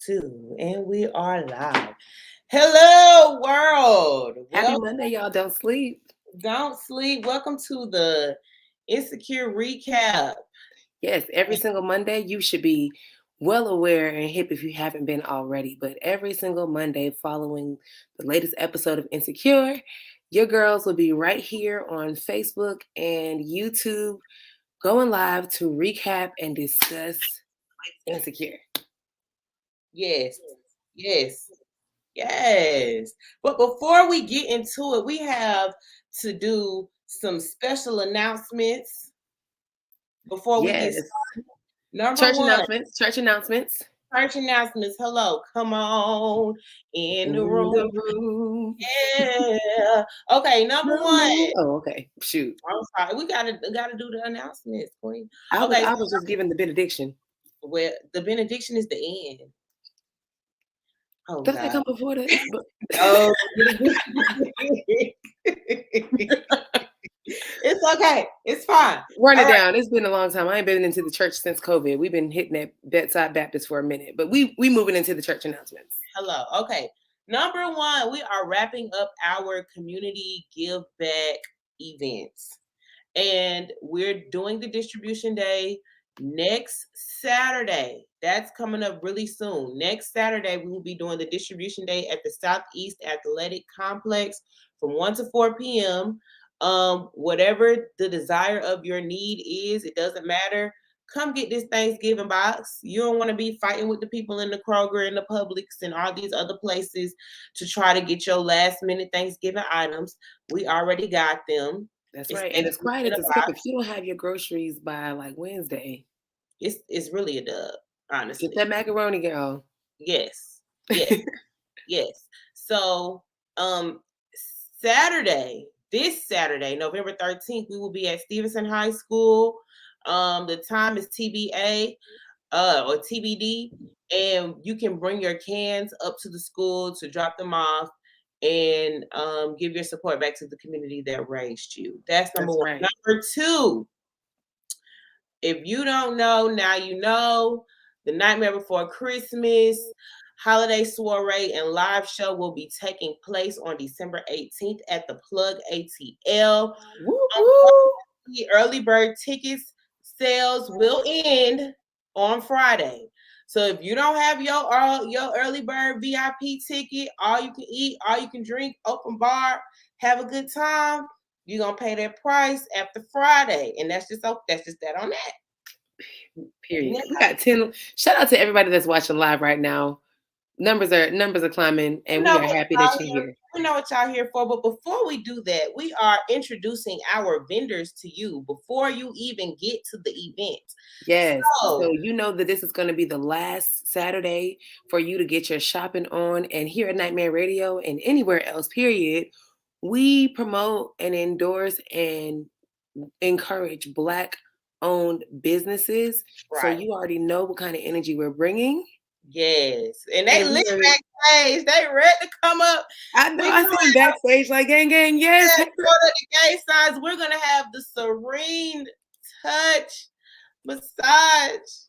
2, and we are live. Hello, world. Happy Monday, y'all. Don't sleep. Don't sleep. Welcome to the Insecure Recap. Yes, every single Monday, you should be well aware and hip if you haven't been already. But every single Monday following the latest episode of Insecure, your girls will be right here on Facebook and YouTube going live to recap and discuss Insecure. Yes. But before we get into it, we have to do some special announcements before we get started. Church announcements. Hello, come on in the room. Yeah. Okay, number one. Oh, okay. Shoot. I'm sorry. We gotta do the announcements, Queen. I was just giving the benediction. Well, the benediction is the end. Oh, does that come before that? Oh. It's okay. It's fine. Run it down. It's been a long time. I ain't been into the church since COVID. We've been hitting that bedside Baptist for a minute, but we moving into the church announcements. Hello. Okay. Number one, we are wrapping up our community give back events, and we're doing the distribution day next Saturday. That's coming up really soon. Next Saturday, we will be doing the distribution day at the Southeast Athletic Complex from 1 to 4 p.m. Whatever the desire of your need is, it doesn't matter. Come get this Thanksgiving box. You don't want to be fighting with the people in the Kroger and the Publix and all these other places to try to get your last minute Thanksgiving items. We already got them. That's right. And it's quite a step if you don't have your groceries by like Wednesday. It's really a dub, honestly. Get that macaroni, girl. Yes. So this Saturday, November 13th, we will be at Stevenson High School. The time is TBA or TBD, and you can bring your cans up to the school to drop them off and give your support back to the community that raised you. That's number one. Right. Number two, if you don't know, now you know, the Nightmare Before Christmas holiday soiree and live show will be taking place on December 18th at the Plug ATL. The early bird tickets sales will end on Friday. So if you don't have your early bird VIP ticket, all you can eat, all you can drink, open bar, have a good time, you're gonna pay that price after Friday. And that's just that on that. Period. We got 10. Shout out to everybody that's watching live right now. Numbers are climbing, and we are happy that you're here. We know what y'all here for, but before we do that, we are introducing our vendors to you before you even get to the event. Yes, so you know that this is going to be the last Saturday for you to get your shopping on, and here at Nightmare Radio and anywhere else, period, we promote and endorse and encourage Black-owned businesses. Right. So you already know what kind of energy we're bringing. Yes, and they lit backstage. They ready to come up. I know. I see them backstage like gang. Yes. Go to the gay signs. We're gonna have the Serene Touch Massage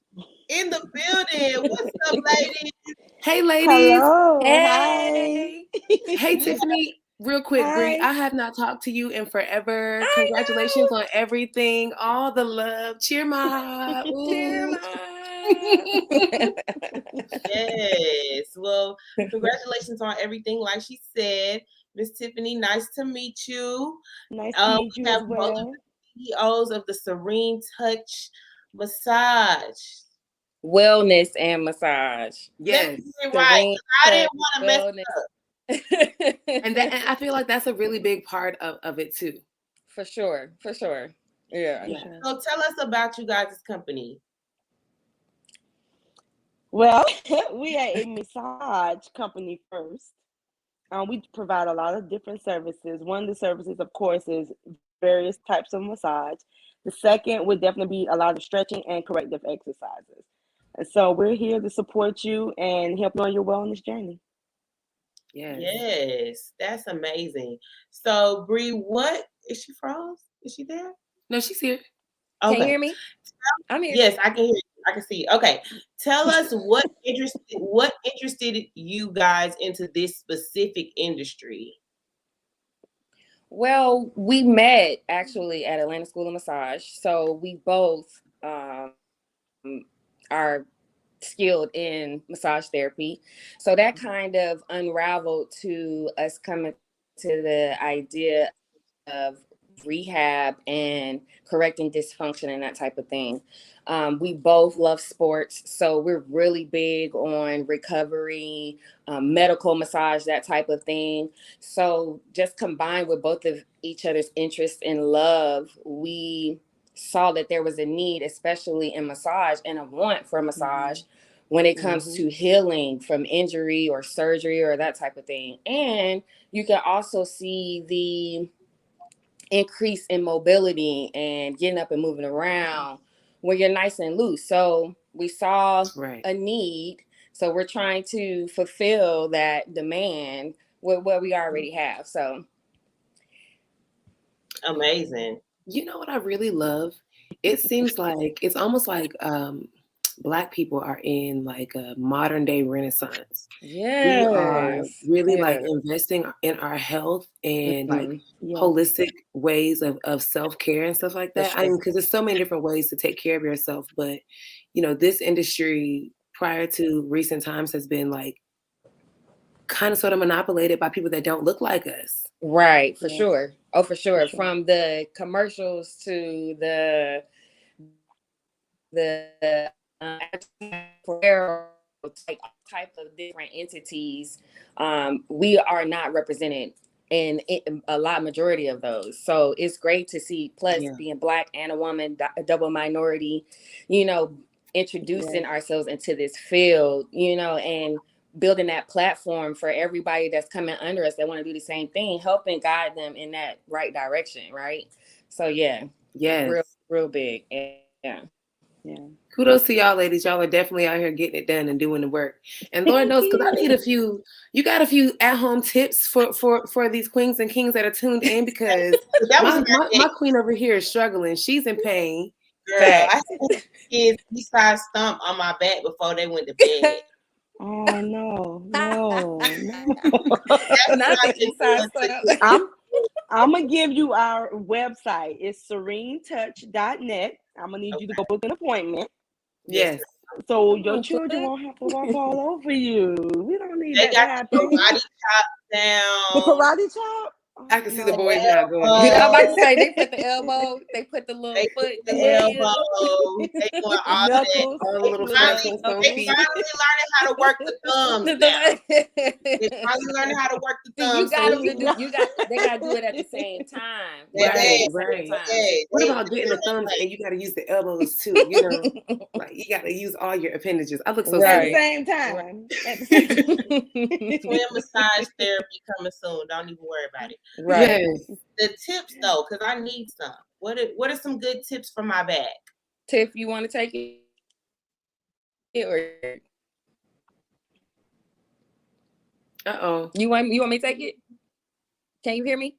in the building. What's up, ladies? Hey, ladies. Hello. Hey. Hey, Tiffany. Real quick, Bree, I have not talked to you in forever. Congratulations on everything. All the love. Cheer my. Yes. Well, congratulations on everything. Like she said, Miss Tiffany, nice to meet you. Nice to meet you as well. Both of the CEOs of the Serene Touch Massage. Wellness and massage. Yes. Right. I didn't want to mess it up. And I feel like that's a really big part of it too. For sure. Yeah. So tell us about you guys' company. Well, we are a massage company first. We provide a lot of different services. One of the services, of course, is various types of massage. The second would definitely be a lot of stretching and corrective exercises. And so we're here to support you and help you on your wellness journey. Yes, that's amazing. So, Bree, what is she froze? Is she there? No, she's here. Okay. Can you hear me? I'm here. Yes, I can hear you. I can see. Okay. Tell us what interested you guys into this specific industry. Well, we met actually at Atlanta School of Massage. So we both are skilled in massage therapy. So that kind of unraveled to us coming to the idea of rehab and correcting dysfunction and that type of thing. We both love sports, so we're really big on recovery, medical massage, that type of thing. So just combined with both of each other's interest and love, we saw that there was a need, especially in massage, and a want for massage when it comes to healing from injury or surgery or that type of thing. And you can also see the increase in mobility and getting up and moving around when you're nice and loose. So we saw a need. So we're trying to fulfill that demand with what we already have. So amazing. You know what I really love? It seems like it's almost like Black people are in like a modern day renaissance. We are really like investing in our health and like holistic ways of self-care and stuff like that. I mean, because there's so many different ways to take care of yourself, but you know, this industry prior to recent times has been like kind of sort of monopolized by people that don't look like us. Right, for sure. Oh, for sure. From the commercials to the type of different entities, we are not represented in a majority of those. So it's great to see, plus being Black and a woman, a double minority, you know, introducing ourselves into this field, you know, and building that platform for everybody that's coming under us that want to do the same thing, helping guide them in that right direction, right? So real big. Yeah. Kudos to y'all ladies. Y'all are definitely out here getting it done and doing the work. And Lord knows, because I need you got a few at-home tips for these queens and kings that are tuned in, because my queen over here is struggling. She's in pain. Girl, I had kids B-side stomp on my back before they went to bed. Oh no. I'm gonna give you our website. It's serenetouch.net. I'm gonna need you to go book an appointment. Yes. So your children won't have to walk all over you. We don't need that. They got the karate chop down. The karate chop? I can see the boys not going. I'm about to say they put the elbow, they put the little foot, the elbow, they doing all knuckles, that. They finally learning how to work the thumbs now. They finally learning how to work the thumbs. You got them to do. They got to do it at the same time. Right. What about getting the thumbs and you got to use the elbows too? You know, like you got to use all your appendages. I look so at the same time. Twin massage therapy coming soon. Don't even worry about it. Right. Yes. The tips though, because I need some. What are some good tips for my back? Tiff, you want to take it? Or you want me to take it? Can you hear me?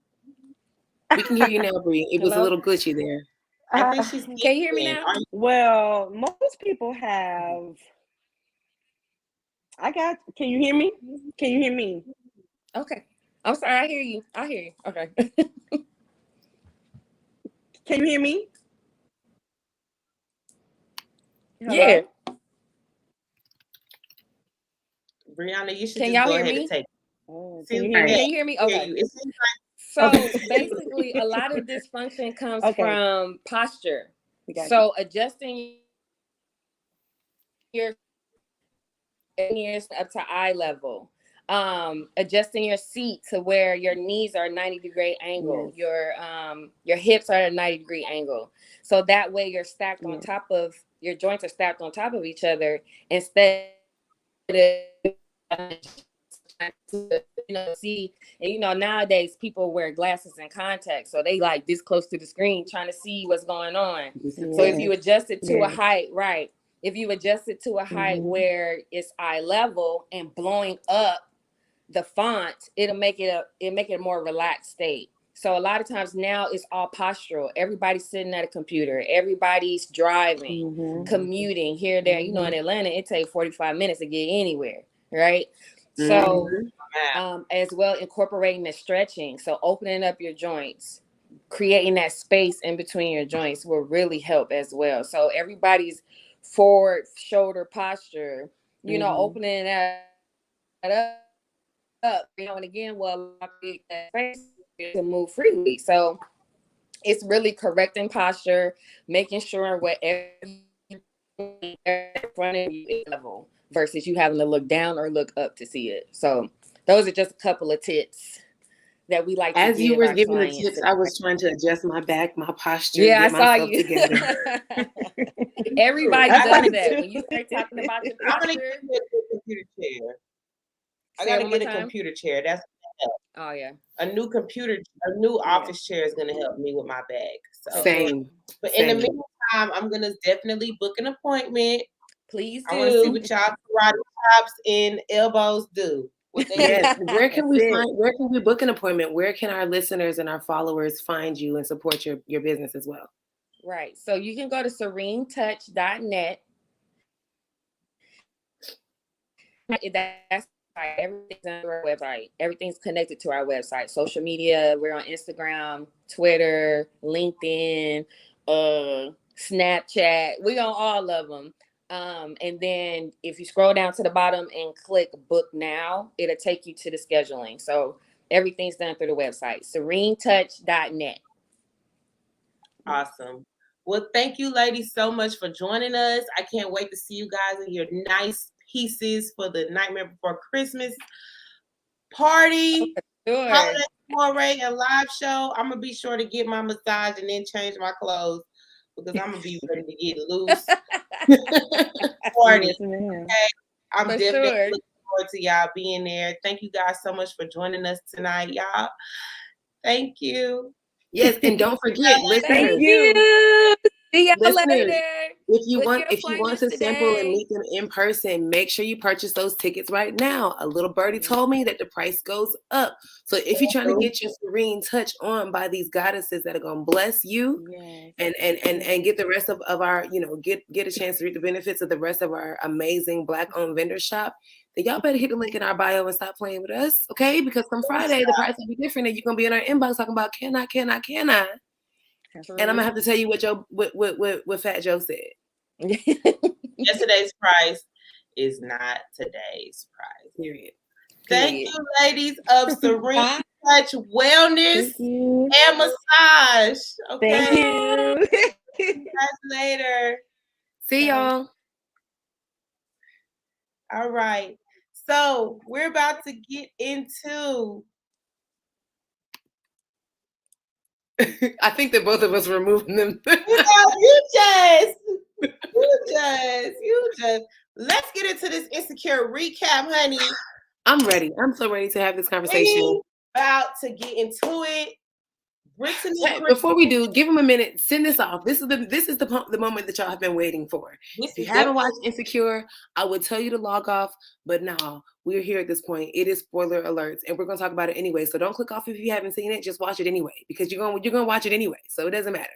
We can hear you now, Bree. It was a little glitchy there. I think she's. Can you hear me now? Well, most people have. Can you hear me? Can you hear me? Okay. I'm sorry. I hear you. Okay. Can you hear me? Hello? Yeah. Brianna, you should can just y'all go hear ahead me? And take. Can you hear me? Okay. So basically, a lot of dysfunction comes from posture. So adjusting your ears up to eye level. Adjusting your seat to where your knees are 90-degree angle, your hips are at a 90-degree angle. So that way you're stacked on top of, your joints are stacked on top of each other instead of see. And nowadays people wear glasses and contacts, so they like this close to the screen trying to see what's going on. So if you adjust it to a height, if you adjust it to a height where it's eye level and blowing up the font, it'll make it a more relaxed state. So a lot of times now it's all postural. Everybody's sitting at a computer. Everybody's driving, commuting here, there. You know, in Atlanta, it takes 45 minutes to get anywhere, right? So as well, incorporating the stretching. So opening up your joints, creating that space in between your joints will really help as well. So everybody's forward shoulder posture, you know, opening that up, you know, and again, will allow that space to move freely. So it's really correcting posture, making sure whatever in front of you is level versus you having to look down or look up to see it. So those are just a couple of tips that we like as to you give were our giving the clients. tips, I was trying to adjust my back, my posture, Yeah, get I saw myself you. together. Everybody I does like that. to. When you start talking about your I'm gonna posture, get a computer chair. I say it gotta one more get a time. computer chair. That's Oh yeah. a new office chair is gonna help me with my back. So Same. but in the meantime, I'm gonna definitely book an appointment. Please I want to see do. what y'all karate chops and elbows do. What they Yes. do. Where can we book an appointment? Where can our listeners and our followers find you and support your business as well? Right. So you can go to serenetouch.net. That's everything's on our website. Everything's connected to our website. Social media, we're on Instagram, Twitter, LinkedIn, Snapchat. We're on all of them. And then if you scroll down to the bottom and click book now, it'll take you to the scheduling. So everything's done through the website, serenetouch.net. Awesome. Well, thank you, ladies, so much for joining us. I can't wait to see you guys in your nice pieces for the Nightmare Before Christmas party, holiday soiree, and live show. I'm gonna be sure to get my massage and then change my clothes because I'm gonna be ready to get loose. Party. Yes, ma'am. Okay? I'm For definitely sure. looking forward to y'all being there. Thank you guys so much for joining us tonight, y'all. Thank you. Yes, and don't forget, listeners. Thank you. See y'all Listeners, later. if you Book want your to appointments sample and today. meet them in person, make sure you purchase those tickets right now. A little birdie told me that the price goes up. So if you're trying to get your serene touch on by these goddesses that are gonna bless you and get the rest of our, you know, get a chance to reap the benefits of the rest of our amazing Black-owned vendor shop, then y'all better hit the link in our bio and stop playing with us, okay? Because come Friday, the price will be different and you're gonna be in our inbox talking about can I? And I'm gonna have to tell you what Fat Joe said. Yesterday's price is not today's price. Period. Thank you, ladies of Serene Touch Wellness and Massage. Okay. Thank you. See you guys later. See y'all. All right. So we're about to get into. I think that both of us were moving them. You just. Let's get into this insecure recap, honey. I'm ready. I'm so ready to have this conversation. About to get into it. Brittany, before we do, give them a minute. Send this off. This is the moment that y'all have been waiting for. If you haven't watched Insecure, I would tell you to log off. But no, we're here at this point. It is spoiler alerts, and we're gonna talk about it anyway. So don't click off if you haven't seen it. Just watch it anyway, because you're gonna watch it anyway. So it doesn't matter.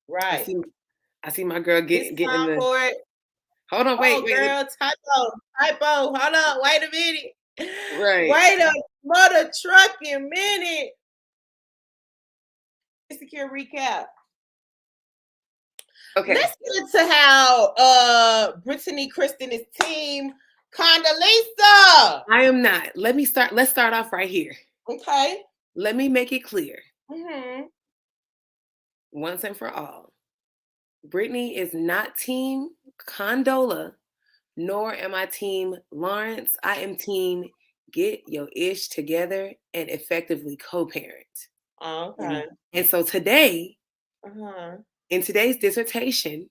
Right. I see my girl getting the. For it. Hold on, wait, girl, typo. Hold on, wait a minute. Right. Wait a mother trucking minute. Insecure recap. Okay. Let's get into how Brittany Kristen is team Condola. I am not. Let's start off right here. Okay. Let me make it clear. Mm-hmm. Once and for all. Brittany is not team Condola, nor am I team Lawrence. I am team get your ish together and effectively co-parent. Okay. And so today, in today's dissertation,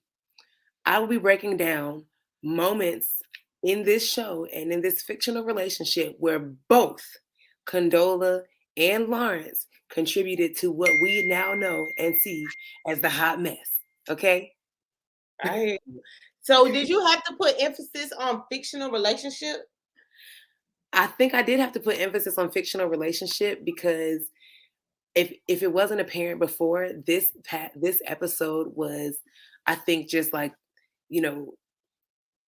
I will be breaking down moments in this show and in this fictional relationship where both Condola and Lawrence contributed to what we now know and see as the hot mess. Okay? So did you have to put emphasis on fictional relationship? I think I did have to put emphasis on fictional relationship because if it wasn't apparent before, this episode was, I think, just like, you know,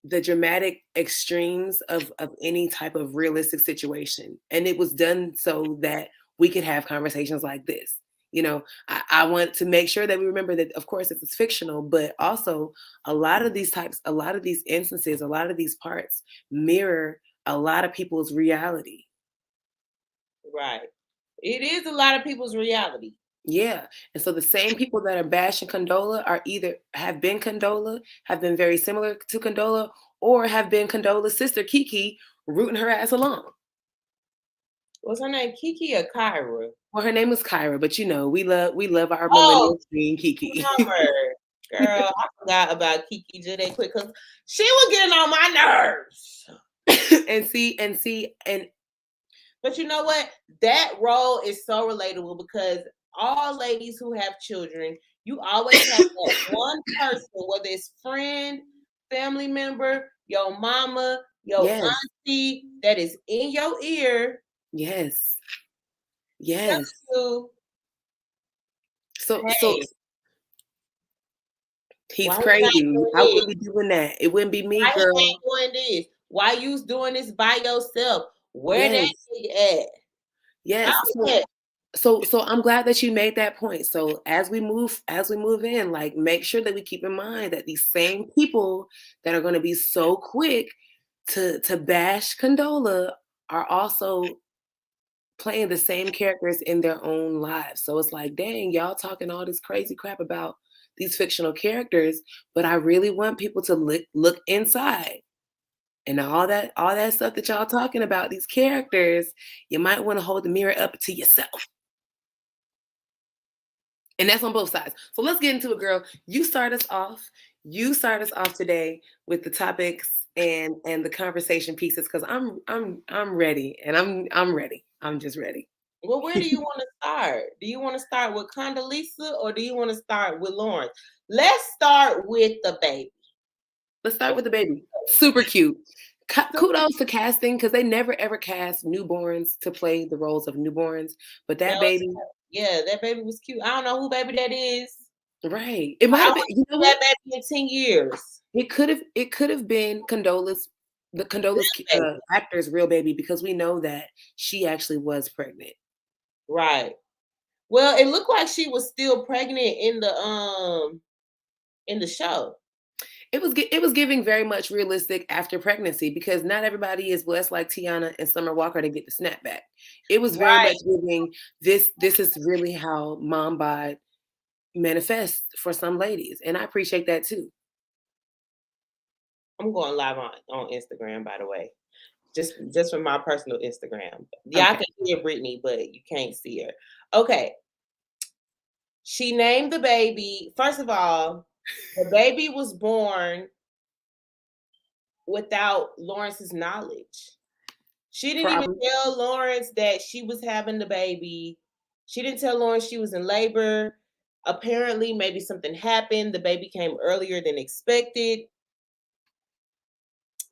the dramatic extremes of any type of realistic situation. And it was done so that we could have conversations like this. You know, I want to make sure that we remember that, of course, it's fictional, but also a lot of these instances, a lot of these parts mirror a lot of people's reality. Right. It is a lot of people's reality. Yeah. And so the same people that are bashing Condola are either have been Condola, have been very similar to Condola, or have been Condola's sister, Kiki, rooting her ass along. What's her name? Kiki or Kyra? Well, her name was Kyra, but you know, we love our millennial queen, Kiki. Girl, I forgot about Kiki Jade quick because she was getting on my nerves. But you know what? That role is so relatable because all ladies who have children, you always have that one person, whether it's friend, family member, your mama, your auntie, that is in your ear. Yes. So he's crazy. I wouldn't be doing that. It wouldn't be me, girl. Why you doing this? Why you doing this by yourself? Where that nigga at? Yes. So I'm glad that you made that point. So as we move in, like, make sure that we keep in mind that these same people that are going to be so quick to bash Condola are also playing the same characters in their own lives. So it's like, dang, y'all talking all this crazy crap about these fictional characters, but I really want people to look inside. And all that stuff that y'all talking about, these characters, you might want to hold the mirror up to yourself. And that's on both sides. So let's get into it, girl. You start us off today with the topics and the conversation pieces, because I'm ready, and I'm ready. I'm just ready. Well, where do you want to start? Do you want to start with Condoleezza or do you want to start with Lawrence? Let's start with the baby. Let's start with the baby. Super cute. Kudos to casting, because they never ever cast newborns to play the roles of newborns. But that baby, that baby was cute. I don't know who baby that is. Right. It might have been. You know what? That baby in 10 years. It could have been Condola's actor's real baby, because we know that she actually was pregnant. Right. Well, it looked like she was still pregnant in the show. It was giving very much realistic after pregnancy, because not everybody is blessed like Tiana and Summer Walker to get the snapback. It was very much giving this is really how mom bod manifests for some ladies, and I appreciate that too. I'm going live on Instagram, by the way, just from my personal Instagram. Y'all can hear Brittany, but you can't see her. Okay. She named the baby. First of all, the baby was born without Lawrence's knowledge. She didn't even tell Lawrence that she was having the baby. She didn't tell Lawrence she was in labor. Apparently, maybe something happened. The baby came earlier than expected.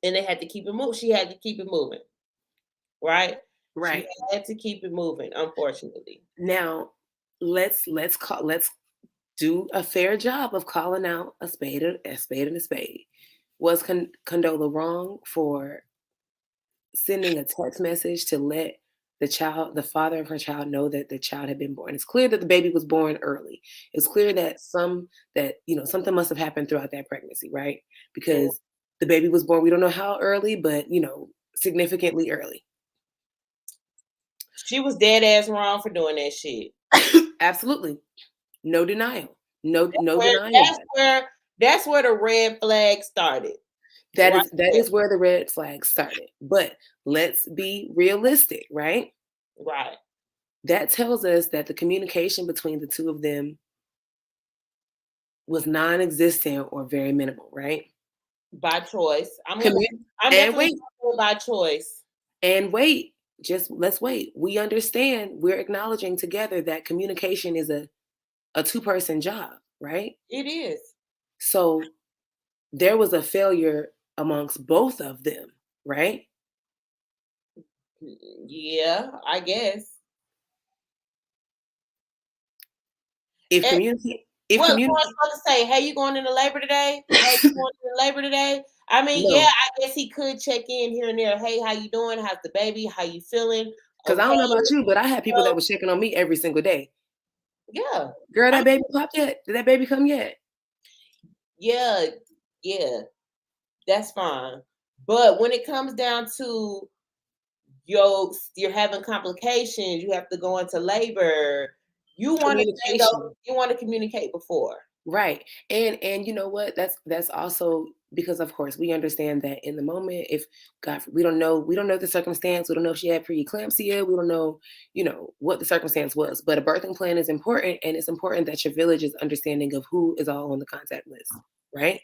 And they had to keep it moving. She had to keep it moving. Right? Right. She had to keep it moving, unfortunately. Now, let's do a fair job of calling out a spade and a spade. Was Condola wrong for sending a text message to let the father of her child, know that the child had been born? It's clear that the baby was born early. It's clear that something must have happened throughout that pregnancy, right? Because the baby was born, we don't know how early, but significantly early. She was dead ass wrong for doing that shit. Absolutely. No denial. No denial. That's where the red flag started. That is where the red flag started. But let's be realistic, right? Right. That tells us that the communication between the two of them was non-existent or very minimal, right? By choice. I'm definitely by choice. And wait. Just let's wait. We understand, we're acknowledging together that communication is a two-person job, right? It is. So there was a failure amongst both of them, right? Yeah, I guess. If And community, if what community, was supposed to say? Hey, you going into labor today? Hey, you going into labor today? I mean, no, yeah, I guess he could check in here and there. Hey, how you doing? How's the baby? How you feeling? because I don't know Okay, about you, but I had people that was checking on me every single day. yeah, Girl, that baby popped yet? Did that baby come yet? yeah, yeah. That's fine. But when it comes down to you're having complications, you have to go into labor. You want to say Communication. those, you want to communicate before. Right. And you know what? That's also because of course we understand that in the moment, if God, we don't know the circumstance, we don't know if she had preeclampsia, we don't know, what the circumstance was. But a birthing plan is important, and it's important that your village is understanding of who is all on the contact list, right?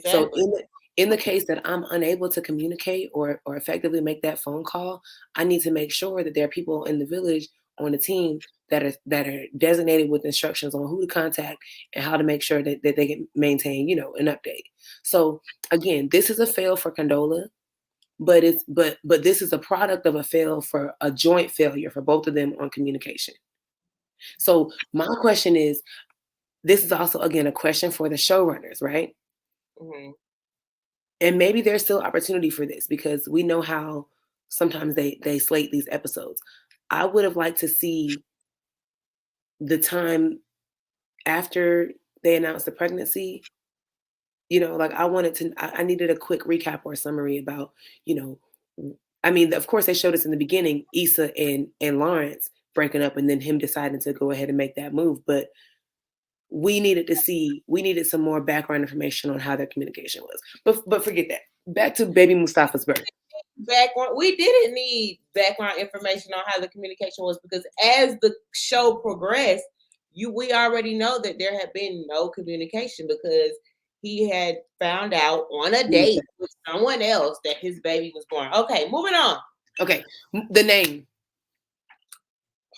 So Exactly. in the case that I'm unable to communicate or effectively make that phone call, I need to make sure that there are people in the village on the team that are designated with instructions on who to contact and how to make sure that they can maintain, an update. So again, this is a fail for Condola, but this is a product of a fail for a joint failure for both of them on communication. So my question is, this is also again a question for the showrunners, right? Mm-hmm. And maybe there's still opportunity for this because we know how sometimes they slate these episodes. I would have liked to see the time after they announced the pregnancy. Like I needed a quick recap or summary about, I mean, of course they showed us in the beginning, Issa and Lawrence breaking up and then him deciding to go ahead and make that move. But we needed some more background information on how their communication was. But forget that. Back to baby Mustafa's birth. We didn't need background information on how the communication was because as the show progressed, we already know that there had been no communication because he had found out on a date with someone else that his baby was born. Okay, moving on. Okay, the name.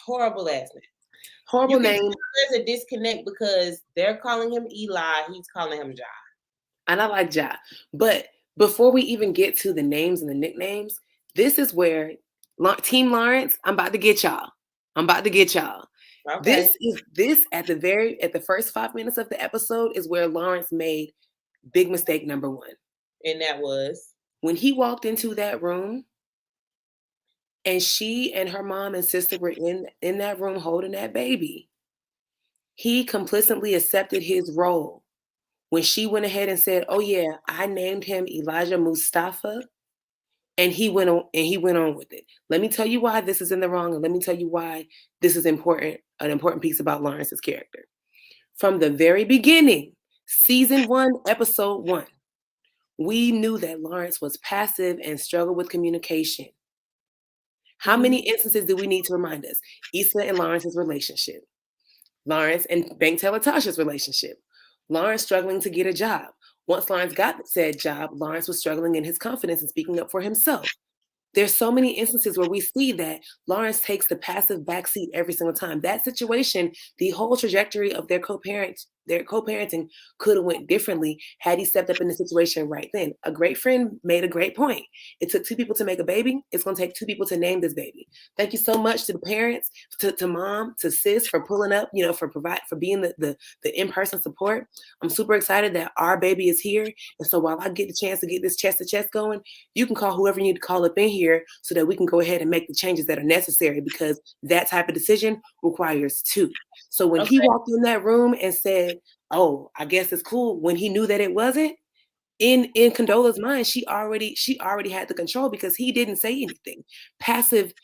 Horrible ass name. Horrible name. There's a disconnect because they're calling him Eli, he's calling him Ja. And I like Ja. But before we even get to the names and the nicknames, this is where Team Lawrence, I'm about to get y'all. Okay. This at the first 5 minutes of the episode is where Lawrence made big mistake number one. And that was when he walked into that room and she and her mom and sister were in that room holding that baby. He complicitly accepted his role. When she went ahead and said, "Oh yeah, I named him Elijah Mustafa," and he went on with it. Let me tell you why this is in the wrong, and let me tell you why this is important, an important piece about Lawrence's character. From the very beginning, season 1, episode 1, we knew that Lawrence was passive and struggled with communication. How many instances do we need to remind us? Issa and Lawrence's relationship. Lawrence and Bank Teller Tasha's relationship. Lawrence struggling to get a job. Once Lawrence got said job, Lawrence was struggling in his confidence and speaking up for himself. There's so many instances where we see that Lawrence takes the passive backseat every single time. That situation, the whole trajectory of their co-parenting could have went differently had he stepped up in the situation right then. A great friend made a great point. It took 2 people to make a baby. It's going to take 2 people to name this baby. Thank you so much to the parents, to mom, to sis for pulling up, for being the in-person support. I'm super excited that our baby is here. And so while I get the chance to get this chest to chest going, you can call whoever you need to call up in here so that we can go ahead and make the changes that are necessary, because that type of decision requires 2. So when he walked in that room and said, "Oh, I guess it's cool," when he knew that it wasn't, in Condola's mind, she already had the control because he didn't say anything. Passive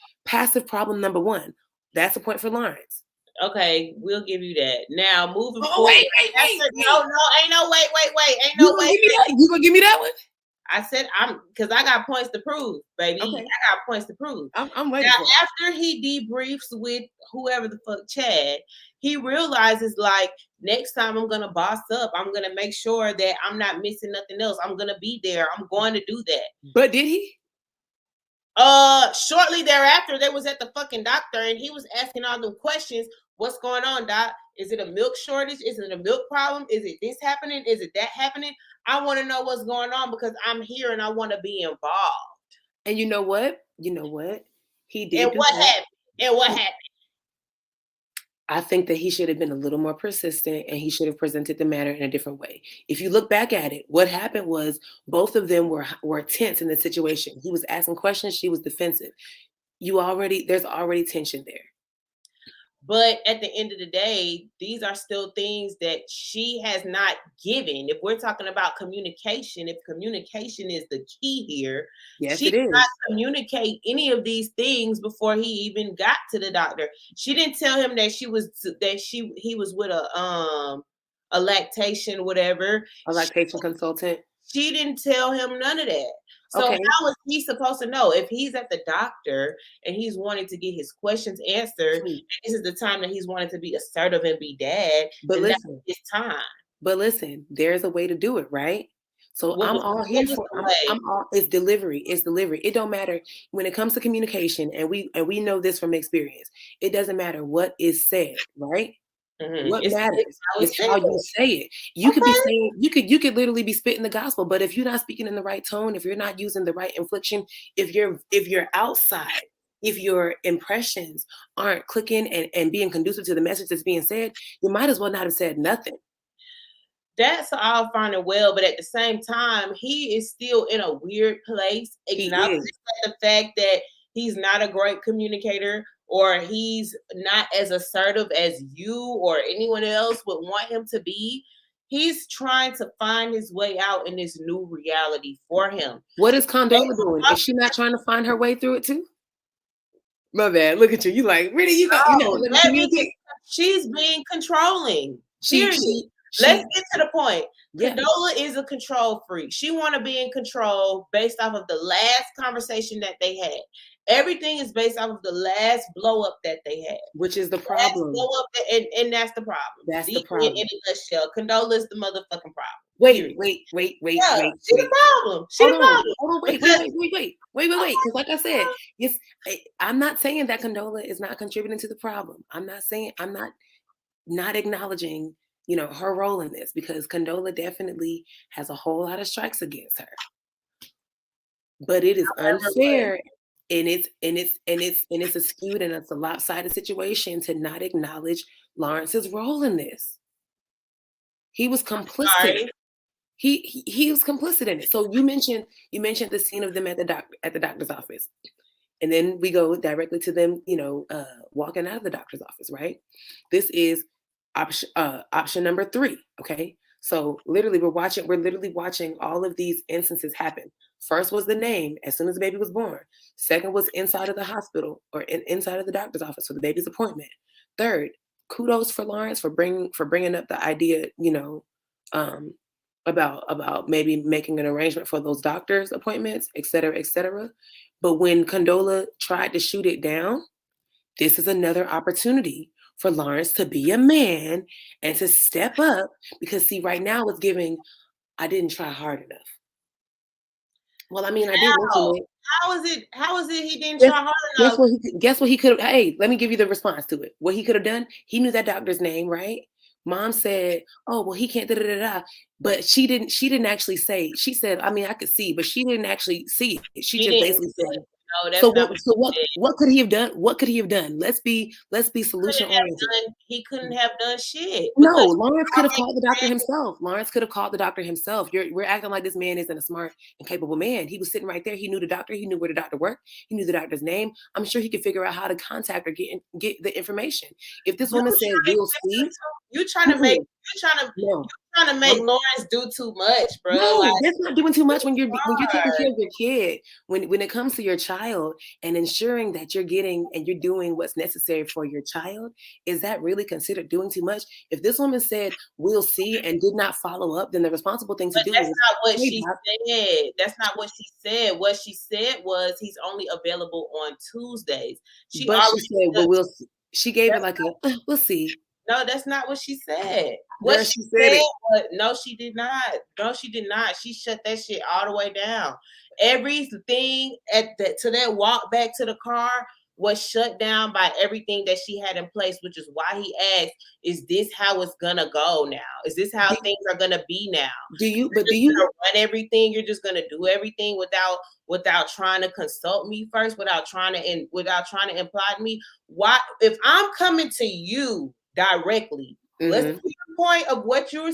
problem number 1. That's a point for Lawrence. Okay, we'll give you that. Now moving forward. Wait. No, ain't no wait. Ain't no wait. You gonna give me that one? I said because I got points to prove, baby. Okay. I got points to prove. I'm waiting. Now, after he debriefs with whoever the fuck Chad, he realizes like next time I'm gonna boss up. I'm gonna make sure that I'm not missing nothing else. I'm gonna be there. I'm going to do that. But did he? Shortly thereafter, they was at the fucking doctor and he was asking all them questions. What's going on, doc? Is it a milk shortage? Is it a milk problem? Is it this happening? Is it that happening? I want to know what's going on because I'm here and I want to be involved. And you know what? You know what? He did And do what that. happened? And what happened? I think that he should have been a little more persistent and he should have presented the matter in a different way. If you look back at it, what happened was both of them were tense in the situation. He was asking questions, she was defensive. There's already tension there. But at the end of the day, these are still things that she has not given. If we're talking about communication, if communication is the key here, yes, she it did is. not communicate any of these things before he even got to the doctor. She didn't tell him that he was with a lactation, whatever. A lactation consultant. She didn't tell him none of that. So Okay. how is he supposed to know if he's at the doctor and he's wanting to get his questions answered? And this is the time that he's wanting to be assertive and be dad. But listen, it's time. But listen, there's a way to do it, right? So I'm all here for. It's delivery. It's delivery. It don't matter when it comes to communication, and we know this from experience. It doesn't matter what is said, right? Mm-hmm. What matters is how you say it. You could be saying you could literally be spitting the gospel, but if you're not speaking in the right tone, if you're not using the right inflection, if you're outside, if your impressions aren't clicking and being conducive to the message that's being said, you might as well not have said nothing. That's all fine and well, but at the same time, he is still in a weird place, acknowledging the fact that he's not a great communicator, or he's not as assertive as you or anyone else would want him to be. He's trying to find his way out in this new reality for him. What is Condola doing? Is she not trying to find her way through it too? My bad. Look at you. You like, really? You know, she's being controlling. Let's get to the point. Yeah. Condola is a control freak. She want to be in control based off of the last conversation that they had. Everything is based off of the last blow up that they had, which is the problem. Blow up, and that's the problem. That's the problem. In a nutshell, Condola is the motherfucking problem. Wait. She's the problem. She's the problem. Wait. Because like I said, I'm not saying that Condola is not contributing to the problem. I'm not acknowledging, her role in this, because Condola definitely has a whole lot of strikes against her. But it is unfair, and it's a skewed and it's a lopsided situation to not acknowledge Lawrence's role in this. He was complicit. He was complicit in it. So you mentioned the scene of them at the doctor's office. And then we go directly to them, walking out of the doctor's office, right? This is option number 3. Okay. So literally we're watching all of these instances happen. First was the name as soon as the baby was born. Second was inside of the hospital or inside of the doctor's office for the baby's appointment. Third, kudos for Lawrence for bringing up the idea, about maybe making an arrangement for those doctor's appointments, et cetera, et cetera. But when Condola tried to shoot it down, this is another opportunity for Lawrence to be a man and to step up, because see, right now it's giving, I didn't try hard enough. Well, I mean, I did mention it. How is it he didn't try hard enough? Guess what he could have, hey, let me give you the response to it. What he could have done, he knew that doctor's name, right? Mom said, oh, well, he can't, da-da-da-da. But she didn't actually say, she said, I mean, I could see, but she didn't actually see it. She just basically said, no, what could he have done? What could he have done? Let's be solution oriented. He couldn't have done shit. No, Lawrence could have called the doctor himself. We're acting like this man isn't a smart and capable man. He was sitting right there. He knew the doctor. He knew where the doctor worked. He knew the doctor's name. I'm sure he could figure out how to contact or get the information. If this woman said, "We'll see," you're trying to make Lawrence do too much, bro. No, that's not doing too much when you're taking care of your kid. When it comes to your child and ensuring that you're getting and you're doing what's necessary for your child, is that really considered doing too much? If this woman said, "We'll see," and did not follow up, then the responsible thing to do is. That's not what she said. That's not what she said. What she said was he's only available on Tuesdays. She said, "Well, we'll see." She gave it like we'll see. No, that's not what she said. What she said no, she did not. No, she did not. She shut that shit all the way down. Everything to that walk back to the car was shut down by everything that she had in place, which is why he asked, is this how it's gonna go now? Is this how things are gonna be now? Do you run everything? You're just gonna do everything without trying to consult me first, without trying to imply to me? Why, if I'm coming to you directly, let's get the point of what you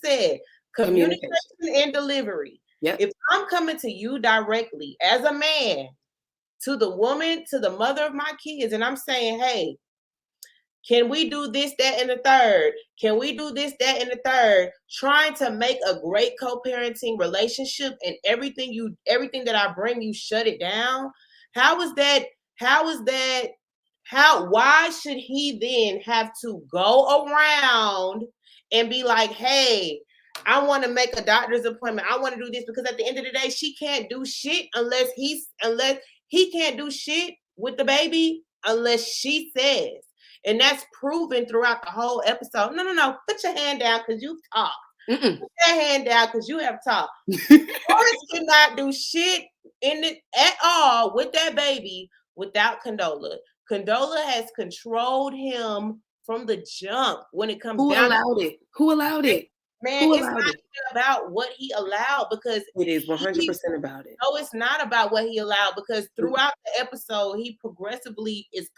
said, communication and delivery. Yep. If I'm coming to you directly as a man, to the woman, to the mother of my kids, and I'm saying, hey, can we do this, that, and the third? Can we do this, that, and the third? Trying to make a great co-parenting relationship, and everything that I bring, you shut it down. Why should he then have to go around and be like, hey, I want to make a doctor's appointment, I want to do this? Because at the end of the day, she can't do shit unless he can't do shit with the baby unless she says. And that's proven throughout the whole episode. No. Put your hand down because you've talked. Put your hand down because you have talked. Boris cannot do shit at all with that baby without Condola. Condola has controlled him from the jump when it comes down. Who allowed it? Man, it's not about what he allowed, because it is 100% about it. No, it's not about what he allowed, because throughout the episode, he progressively is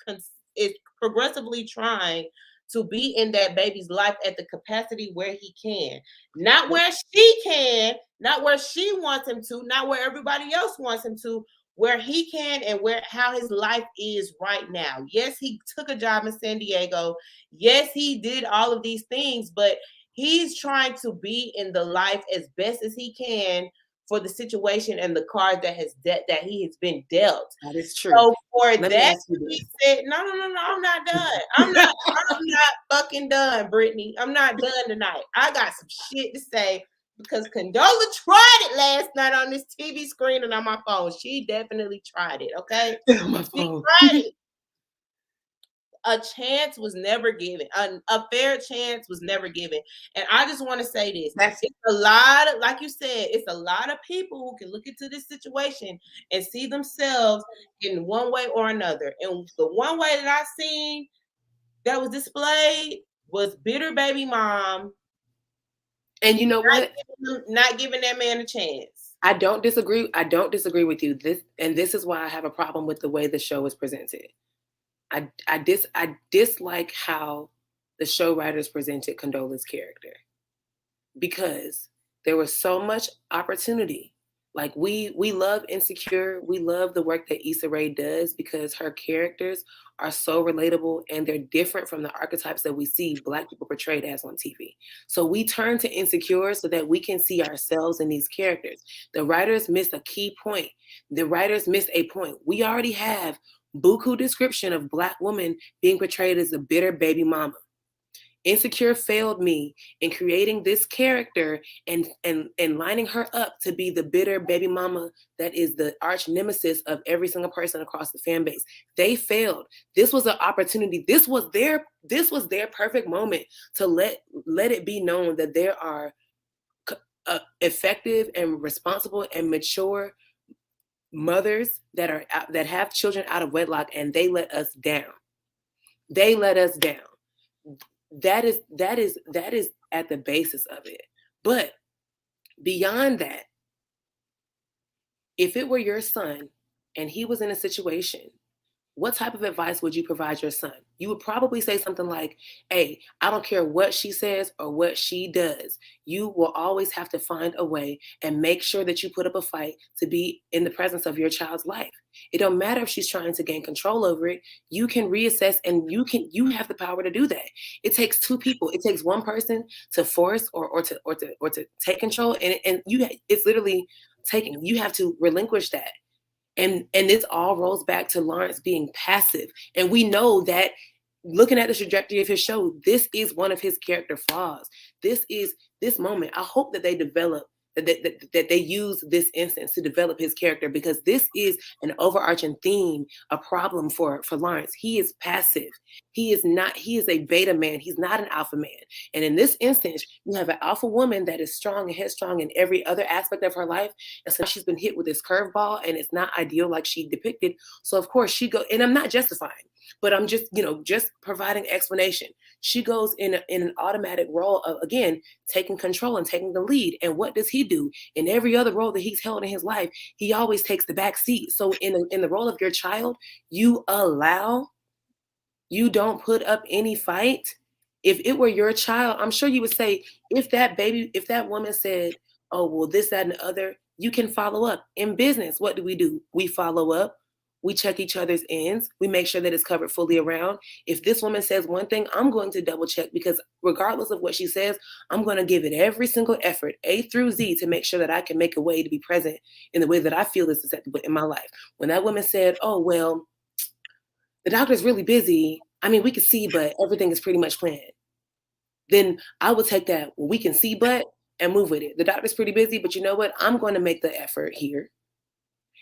progressively trying to be in that baby's life at the capacity where he can, not where she can, not where she wants him to, not where everybody else wants him to, where he can, and how his life is right now. Yes, he took a job in San Diego. Yes, he did all of these things, but he's trying to be in the life as best as he can for the situation and the card that he has been dealt. That is true. So for that, he said, no, I'm not done. I'm not fucking done, Brittany. I'm not done tonight. I got some shit to say, because Condola tried it last night on this TV screen and on my phone. She definitely tried it, okay? My phone. She tried it. A chance was never given. A fair chance was never given. And I just want to say this. It's a lot of, like you said, it's a lot of people who can look into this situation and see themselves in one way or another. And the one way that I seen that was displayed was bitter baby mom. And you know what? Not giving that man a chance. I don't disagree with you. This is why I have a problem with the way the show is presented. I dislike how the show writers presented Condola's character, because there was so much opportunity. Like we love Insecure. We love the work that Issa Rae does, because her characters are so relatable and they're different from the archetypes that we see Black people portrayed as on TV. So we turn to Insecure so that we can see ourselves in these characters. The writers missed a key point. The writers missed a point. We already have buku description of Black woman being portrayed as a bitter baby mama. Insecure failed me in creating this character and lining her up to be the bitter baby mama that is the arch nemesis of every single person across the fan base. They failed. This was an opportunity. This was their perfect moment to let it be known that there are effective and responsible and mature mothers that have children out of wedlock, and they let us down. They let us down. That is at the basis of it. But beyond that, if it were your son and he was in a situation, what type of advice would you provide your son? You would probably say something like, hey, I don't care what she says or what she does. You will always have to find a way and make sure that you put up a fight to be in the presence of your child's life. It don't matter if she's trying to gain control over it. You can reassess, and you have the power to do that. It takes two people. It takes one person to force or to take control, and it's literally taking. You have to relinquish that. And this all rolls back to Lawrence being passive. And we know that, looking at the trajectory of his show, this is one of his character flaws. This moment. I hope that they develop that they use this instance to develop his character, because this is an overarching theme, a problem for Lawrence. He is passive. He is a beta man. He's not an alpha man. And in this instance, you have an alpha woman that is strong and headstrong in every other aspect of her life. And so she's been hit with this curveball, and it's not ideal like she depicted. So of course she go, and I'm not justifying, but I'm just, just providing explanation. She goes in an automatic role of, again, taking control and taking the lead. And what does he do? In every other role that he's held in his life, he always takes the back seat. So in the role of your child, you don't put up any fight. If it were your child, I'm sure you would say, if that woman said, oh, well, this, that, and the other, you can follow up. In business, what do? We follow up. We check each other's ends. We make sure that it's covered fully around. If this woman says one thing, I'm going to double check, because regardless of what she says, I'm going to give it every single effort, A through Z, to make sure that I can make a way to be present in the way that I feel is acceptable in my life. When that woman said, oh, well, the doctor's really busy. I mean, we can see, but everything is pretty much planned. Then I would take that, well, we can see, but, and move with it. The doctor's pretty busy, but you know what? I'm going to make the effort here,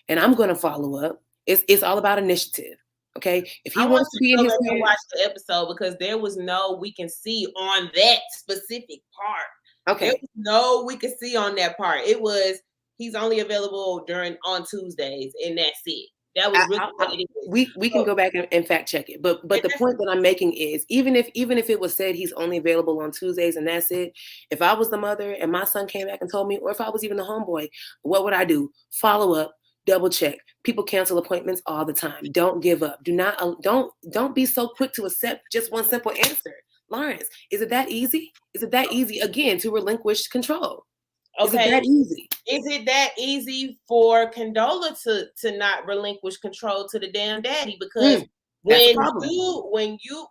and I'm going to follow up. It's all about initiative, okay? If he wants to be in his parents, watch the episode, because there was no we can see on that specific part. Okay. There was no we can see on that part. It was he's only available on Tuesdays, and that's it. That was really what it is. We can go back and fact check it, but the point that I'm making is, even if it was said he's only available on Tuesdays and that's it, if I was the mother and my son came back and told me, or if I was even the homeboy, what would I do? Follow up. Double check. People cancel appointments all the time. Don't give up. Don't be so quick to accept just one simple answer. Lawrence, is it that easy? Is it that easy, again, to relinquish control? Okay. Is it that easy? Is it that easy for Condola to not relinquish control to the damn daddy? Because when you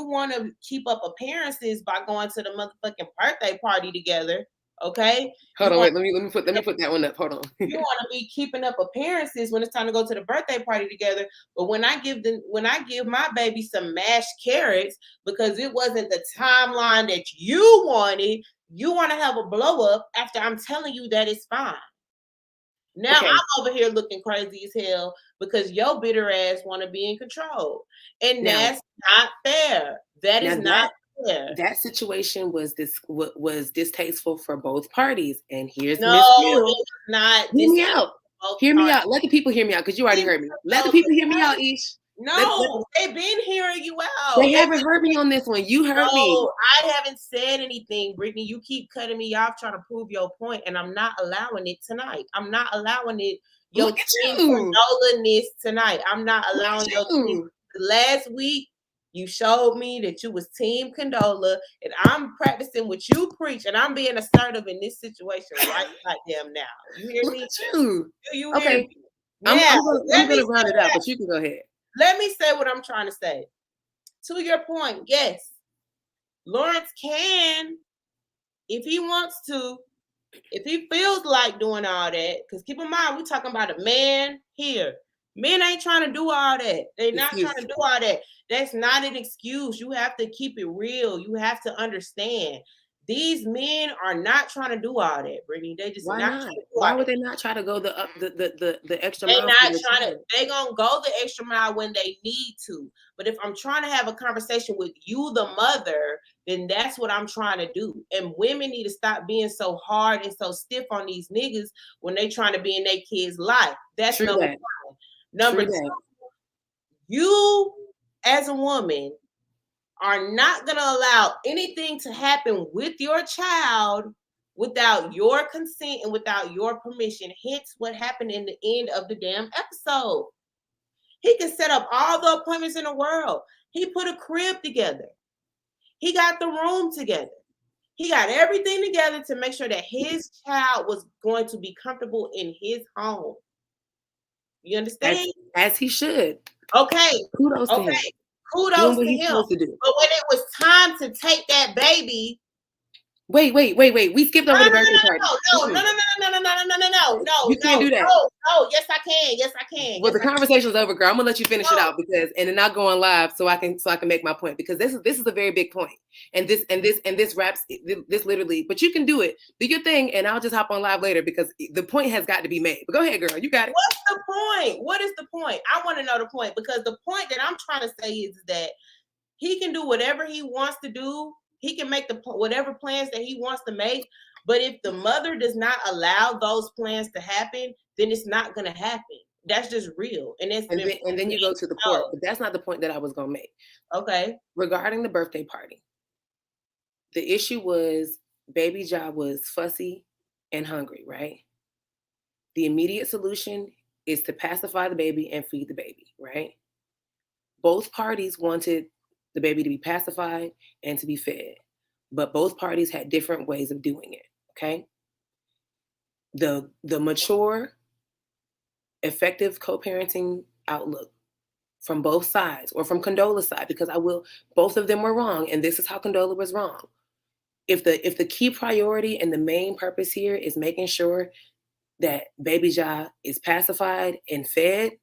want to keep up appearances by going to the motherfucking birthday party together. Okay. Hold on, wait. Let me put that one up. Hold on. You want to be keeping up appearances when it's time to go to the birthday party together. But when I give my baby some mashed carrots because it wasn't the timeline that you wanted, you want to have a blow up after I'm telling you that it's fine. Now I'm over here looking crazy as hell because your bitter ass want to be in control, and that's not fair. That is not. Yeah. That situation was distasteful for both parties, and here's Miss Hill. Not. Hear me out. Hear me out. Let the people hear me out, because you already heard me. Let the people hear me out, Ish. No, they've been hearing you out. They haven't heard me on this one. You heard me. I haven't said anything, Brittany. You keep cutting me off trying to prove your point, and I'm not allowing it tonight. I'm not allowing it. Your team Condola-ness tonight. I'm not allowing your team. Last week, you showed me that you was Team Condola, and I'm practicing what you preach, and I'm being assertive in this situation right goddamn now. You hear me? Do you hear me? Now, I'm going to round it out, but you can go ahead. Let me say what I'm trying to say. To your point, yes, Lawrence can, if he wants to, if he feels like doing all that, because keep in mind, we're talking about a man here. Men ain't trying to do all that. They're not trying to do all that. That's not an excuse. You have to keep it real. You have to understand. These men are not trying to do all that, Brittany. They just not. Why would they not try to go the extra mile? They're not trying to. They're gonna go the extra mile when they need to. But if I'm trying to have a conversation with you, the mother, then that's what I'm trying to do. And women need to stop being so hard and so stiff on these niggas when they trying to be in their kids' life. That's number one. Number two, you as a woman are not going to allow anything to happen with your child without your consent and without your permission. Hence what happened in the end of the damn episode. He can set up all the appointments in the world. He put a crib together. He got the room together. He got everything together to make sure that his child was going to be comfortable in his home. You understand? As he should. Okay. Kudos to him. Kudos to him. But when it was time to take that baby, Wait. We skipped over the birthday party. No. You can't do that. No. Yes, I can. Well, the conversation's over, girl. I'm gonna let you finish it out and then I'll go on live so I can make my point, because this is a very big point. And this wraps this literally, but you can do it. Do your thing, and I'll just hop on live later because the point has got to be made. But go ahead, girl. You got it. What's the point? What is the point? I want to know the point, because the point that I'm trying to say is that he can do whatever he wants to do. He can make whatever plans that he wants to make. But if the mother does not allow those plans to happen, then it's not going to happen. That's just real. And then you go to the court. But that's not the point that I was going to make. Okay. Regarding the birthday party, the issue was Baby Ja was fussy and hungry, right? The immediate solution is to pacify the baby and feed the baby, right? Both parties wanted the baby to be pacified and to be fed, but both parties had different ways of doing it, okay? The mature, effective co-parenting outlook from both sides, or from Condola's side, because both of them were wrong, and this is how Condola was wrong. If the key priority and the main purpose here is making sure that Baby Ja is pacified and fed,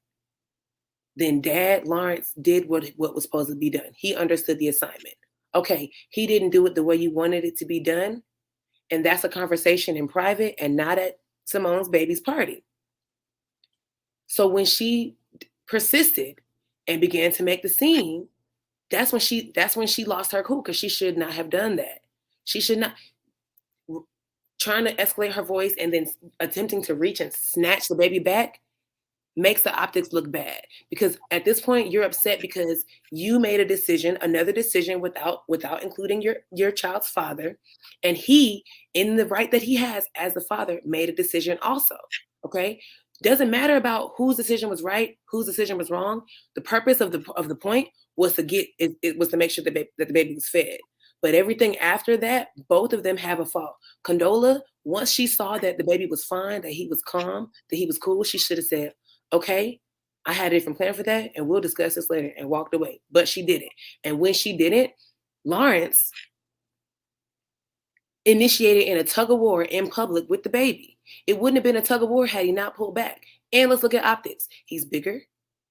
then Dad Lawrence did what was supposed to be done. He understood the assignment. Okay, he didn't do it the way you wanted it to be done, and that's a conversation in private and not at Simone's baby's party. So when she persisted and began to make the scene, that's when she lost her cool, because she should not have done that. She should not. Trying to escalate her voice and then attempting to reach and snatch the baby back makes the optics look bad, because at this point you're upset because you made another decision without including your child's father, and he, in the right that he has as the father, made a decision also. Okay, doesn't matter about whose decision was right, whose decision was wrong. The purpose of the point was to make sure that the baby was fed. But everything after that, both of them have a fault. Condola, once she saw that the baby was fine, that he was calm, that he was cool, she should have said, okay, I had a different plan for that, and we'll discuss this later, and walked away. But she didn't. And when she didn't, Lawrence initiated in a tug of war in public with the baby. It wouldn't have been a tug of war had he not pulled back. And let's look at optics. He's bigger.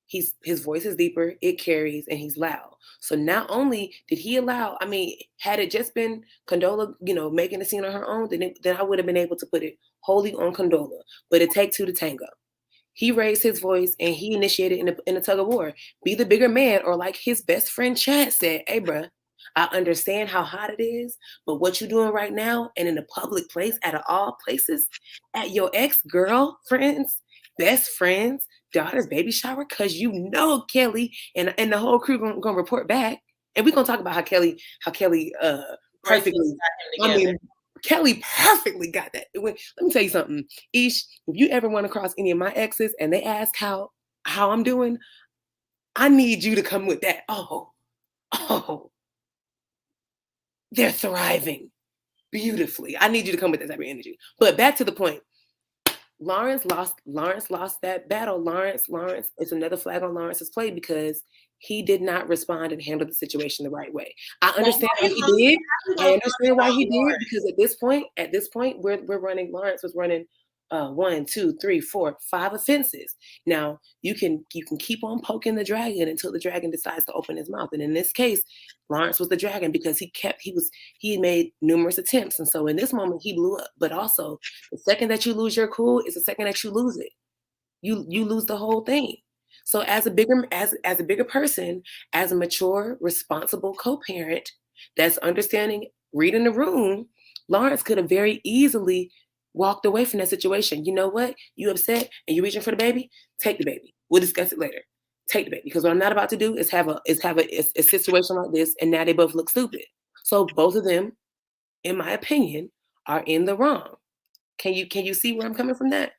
His voice is deeper, it carries, and he's loud. So not only did he allow, had it just been Condola, making the scene on her own, then I would have been able to put it wholly on Condola. But it takes two to tango. He raised his voice and he initiated in a tug of war. Be the bigger man, or like his best friend Chad said, hey, bruh, I understand how hot it is, but what you're doing right now, and in a public place, out of all places, at your ex-girlfriend's best friend's daughter's baby shower, because Kelly and the whole crew gonna report back, and we're gonna talk about how Kelly perfectly. Kelly perfectly got that. Let me tell you something, Ish. If you ever run across any of my exes and they ask how I'm doing, I need you to come with that. Oh, they're thriving beautifully. I need you to come with that type of energy. But back to the point. Lawrence lost that battle. Lawrence, it's another flag on Lawrence's play, because he did not respond and handle the situation the right way. I understand why he did. I understand why he did, because at this point, we're running. Lawrence was running 1, 2, 3, 4, 5 offenses. Now you can keep on poking the dragon until the dragon decides to open his mouth. And in this case, Lawrence was the dragon, because he made numerous attempts. And so in this moment he blew up. But also, the second that you lose your cool is the second that you lose it. You lose the whole thing. So as a bigger person, as a mature, responsible co-parent that's understanding, reading the room, Lawrence could have very easily walked away from that situation. You know what? You upset and you're reaching for the baby? Take the baby. We'll discuss it later. Take the baby. Because what I'm not about to do is have a situation like this, and now they both look stupid. So both of them, in my opinion, are in the wrong. Can you see where I'm coming from that?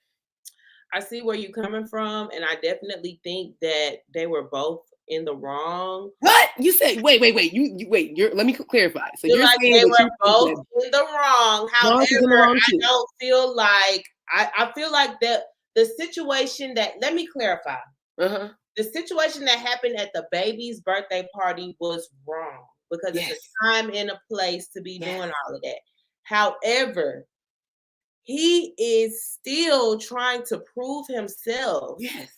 I see where you're coming from, and I definitely think that they were both in the wrong. What? You said wait. You wait. Let me clarify. So you're like saying they that were both in the wrong. However, I don't feel like I feel like the situation that, let me clarify. Uh-huh. The situation that happened at the baby's birthday party was wrong, because it's a time and a place to be doing all of that. However, he is still trying to prove himself. Yes.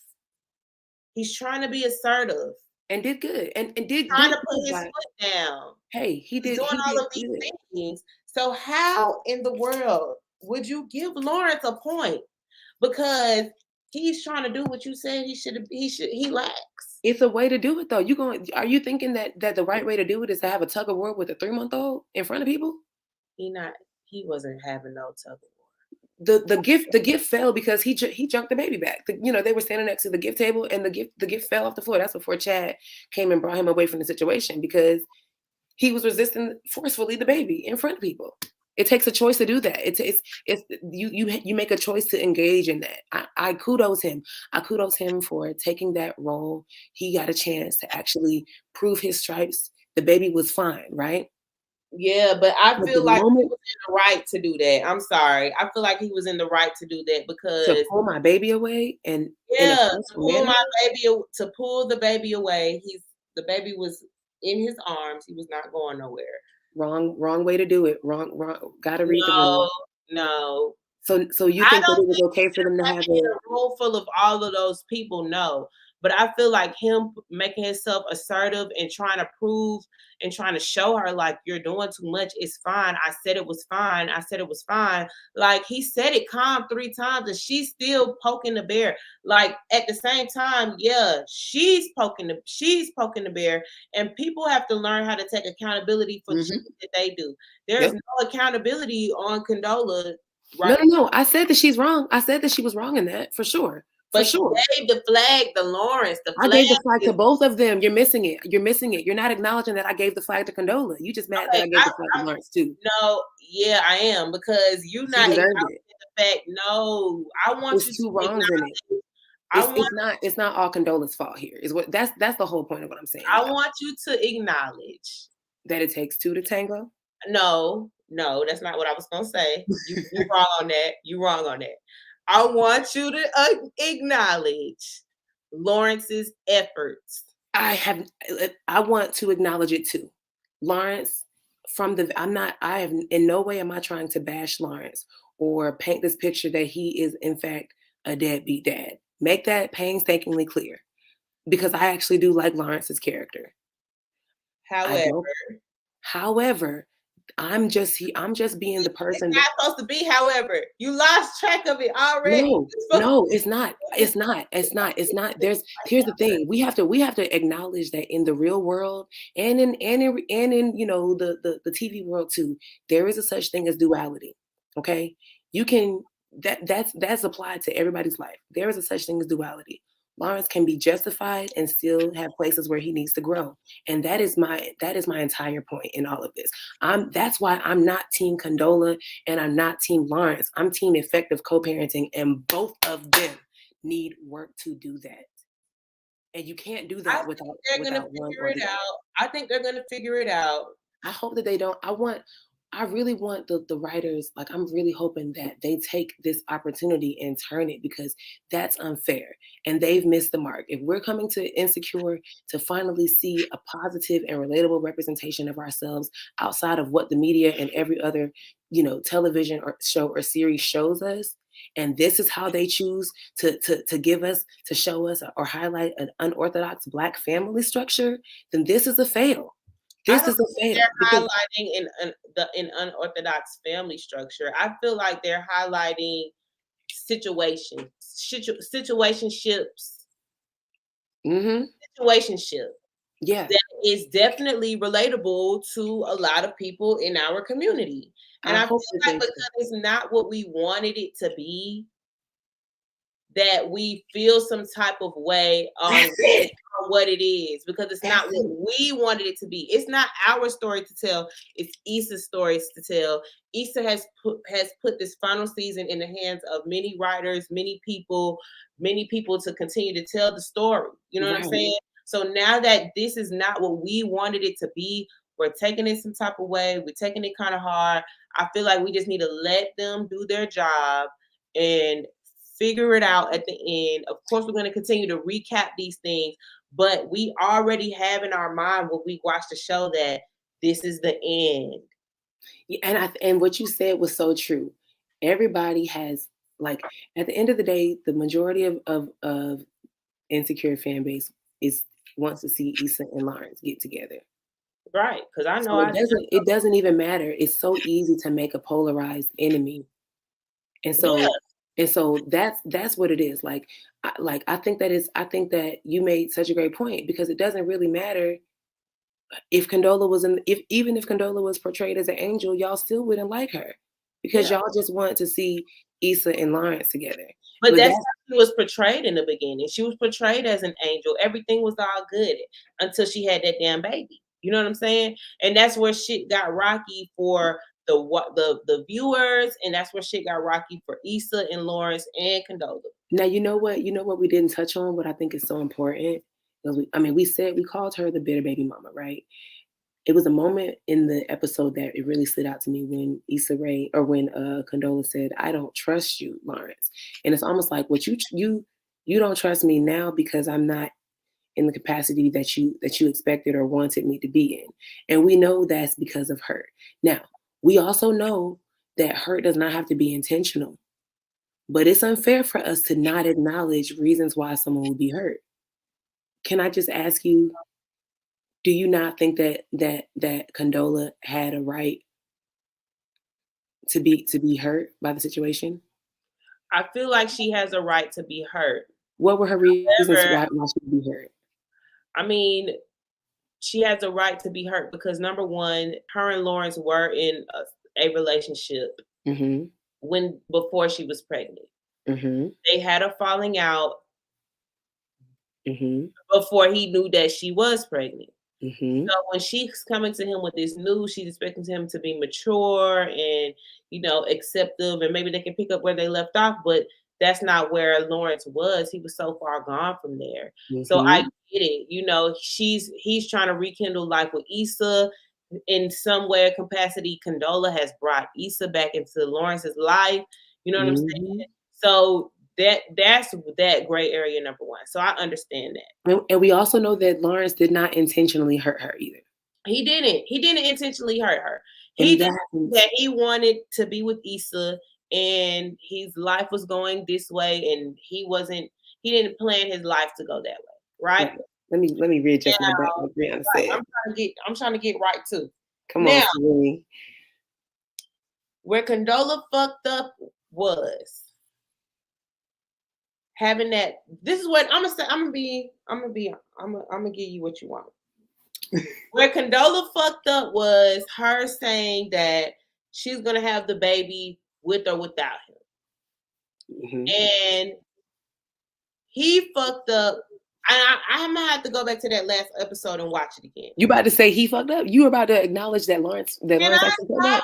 He's trying to be assertive. And did good. And did trying to put his foot down. Hey, he did. He's doing all of these things. So how in the world would you give Lawrence a point? Because he's trying to do what you said he lacks. It's a way to do it though. Are you thinking that the right way to do it is to have a tug of war with a 3-month-old in front of people? He wasn't having no tug of war. The gift fell because he jumped the baby back. They were standing next to the gift table and the gift fell off the floor. That's before Chad came and brought him away from the situation because he was resisting forcefully the baby in front of people. It takes a choice to do that. You make a choice to engage in that. I kudos him. I kudos him for taking that role. He got a chance to actually prove his stripes. The baby was fine, right? Yeah, but I feel like he was in the right to do that. I'm sorry. I feel like he was in the right to do that because to pull my baby away and to pull the baby away. The baby was in his arms. He was not going nowhere. Wrong way to do it. Wrong. Gotta read the room. No. So you think that it was okay for them to have a room full of all of those people? No. But I feel like him making himself assertive and trying to prove and trying to show her like you're doing too much. It's fine. I said it was fine. I said it was fine. Like he said it calm 3 times and she's still poking the bear. Like at the same time, yeah, she's poking the bear. And people have to learn how to take accountability for the shit that they do. There is no accountability on Condola. Right? No. I said that she's wrong. I said that she was wrong in that for sure. But she gave the flag to Lawrence. I gave the flag to both of them. You're missing it. You're not acknowledging that I gave the flag to Condola. You just mad that I gave the flag to Lawrence too. No, yeah, I am because you not acknowledging the fact. No, I want you to wrongs in it. It's not all Condola's fault here. That's the whole point of what I'm saying. I want you to acknowledge that it takes 2 to tango. No, that's not what I was gonna say. You're wrong on that. You're wrong on that. I want you to acknowledge Lawrence's efforts. I want to acknowledge it too. Lawrence, I have in no way am I trying to bash Lawrence or paint this picture that he is in fact a deadbeat dad. Make that painstakingly clear because I actually do like Lawrence's character. However, I'm just being the person. It's not supposed to be. However, you lost track of it already. No, it's not. Here's the thing. We have to acknowledge that in the real world and in the TV world too, there is a such thing as duality. Okay, you can that's applied to everybody's life. There is a such thing as duality. Lawrence can be justified and still have places where he needs to grow. And that is my entire point in all of this. That's why I'm not team Condola and I'm not team Lawrence. I'm team effective co-parenting and both of them need work to do that. And you can't do that without one or the other. I think they're going to figure it out. I hope that they don't. I really want the writers, like I'm really hoping that they take this opportunity and turn it because that's unfair and they've missed the mark. If we're coming to Insecure to finally see a positive and relatable representation of ourselves outside of what the media and every other, television or show or series shows us, and this is how they choose to give us, to show us or highlight an unorthodox Black family structure, then this is a fail. This is a fail. They're highlighting in unorthodox family structure. I feel like they're highlighting situationships. Situationship. Yeah. That is definitely relatable to a lot of people in our community. And I feel like because it's not what we wanted it to be, that we feel some type of way on what it is because it's not what we wanted it to be. It's not our story to tell. It's Issa's stories to tell. Issa has put this final season in the hands of many writers, many people to continue to tell the story. You know what I'm saying? So now that this is not what we wanted it to be, we're taking it some type of way. We're taking it kind of hard. I feel like we just need to let them do their job and figure it out at the end. Of course, we're going to continue to recap these things, but we already have in our mind when we watch the show that this is the end. Yeah, and what you said was so true. Everybody has, like, at the end of the day, the majority of Insecure fan base wants to see Issa and Lawrence get together. Right, because I know So it doesn't even matter. It's so easy to make a polarized enemy, and so that's what it is. Like I think that you made such a great point, because it doesn't really matter if Condola was even if Condola was portrayed as an angel, y'all still wouldn't like her, because y'all just want to see Issa and Lawrence together. But that's how she was portrayed in the beginning. She was portrayed as an angel. Everything was all good until she had that damn baby. You know what I'm saying? And that's where shit got rocky for the viewers, and that's where shit got rocky for Issa and Lawrence and Condola. Now you know what we didn't touch on, what I think is so important. We called her the bitter baby mama, right? It was a moment in the episode that it really stood out to me when when Condola said, "I don't trust you, Lawrence," and it's almost like, what you don't trust me now because I'm not in the capacity that you expected or wanted me to be in, and we know that's because of hurt. Now we also know that hurt does not have to be intentional, but it's unfair for us to not acknowledge reasons why someone would be hurt. Can I just ask you, do you not think that Condola had a right to be hurt by the situation? I feel like she has a right to be hurt. What were her reasons why she would be hurt? I mean, she has a right to be hurt because, number one, her and Lawrence were in a relationship before she was pregnant. They had a falling out before he knew that she was pregnant. So when she's coming to him with this news, she's expecting him to be mature and, acceptive, and maybe they can pick up where they left off, but that's not where Lawrence was. He was so far gone from there. So I get it. He's trying to rekindle life with Issa in some way or capacity. Condola has brought Issa back into Lawrence's life. You know what I'm saying? So that's that gray area, number one. So I understand that. And we also know that Lawrence did not intentionally hurt her either. He didn't intentionally hurt her. He wanted to be with Issa, and his life was going this way, and he didn't plan his life to go that way, right? Let me readjust my background. I'm trying to get right too. Come on, Serene. Where Condola fucked up was having that. This is what I'm gonna say. I'm gonna give you what you want. Where Condola fucked up was her saying that she's gonna have the baby with or without him, and he fucked up. And I'm gonna have to go back to that last episode and watch it again. You about to say he fucked up? You were about to acknowledge that Lawrence actually fucked up?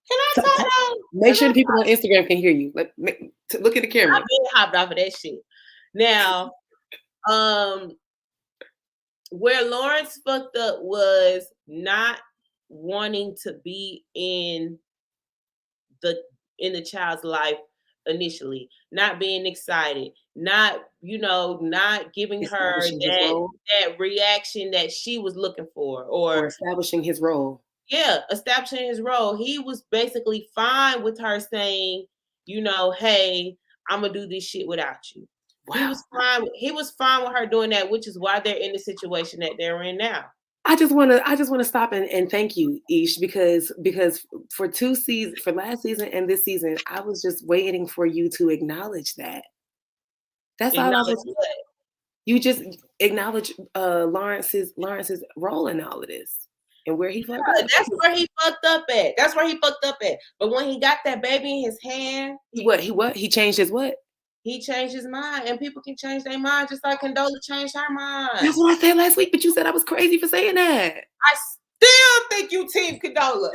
Can I talk now? Make sure the people on Instagram can hear you. Look at the camera. I've been hopped off of that shit. Now, where Lawrence fucked up was not wanting to be in the child's life initially, not being excited, not giving her that reaction that she was looking for, or establishing his role. Yeah, establishing his role. He was basically fine with her saying, hey, I'm gonna do this shit without you. Wow. He was fine with her doing that, which is why they're in the situation that they're in now. I just want to stop and thank you, Ish, because for last season and this season, I was just waiting for you to acknowledge that. That's all I was. You just acknowledge Lawrence's role in all of this. And where he fucked up. That's where he fucked up at. But when he got that baby in his hand, he changed his what? He changed his mind, and people can change their mind just like Condola changed her mind. That's what I said last week, but you said I was crazy for saying that. I still think you team Condola.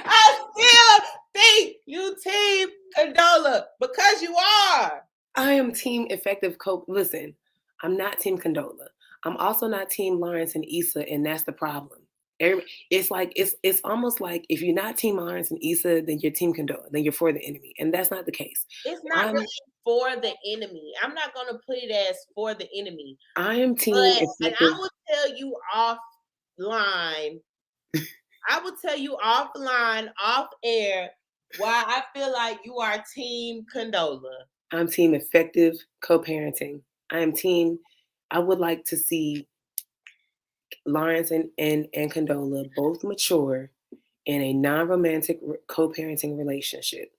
I still think you team Condola because you are. I am team effective cope. Listen, I'm not team Condola. I'm also not team Lawrence and Issa, and that's the problem. It's almost like if you're not team Lawrence and Issa, then you're team Condola, then you're for the enemy, and that's not the case. It's not really for the enemy. I'm not going to put it as for the enemy. I am team and I will tell you offline. I will tell you offline, off air, why I feel like you are team Condola. I'm team effective co-parenting. I would like to see Lawrence and Condola both mature in a non-romantic co-parenting relationship.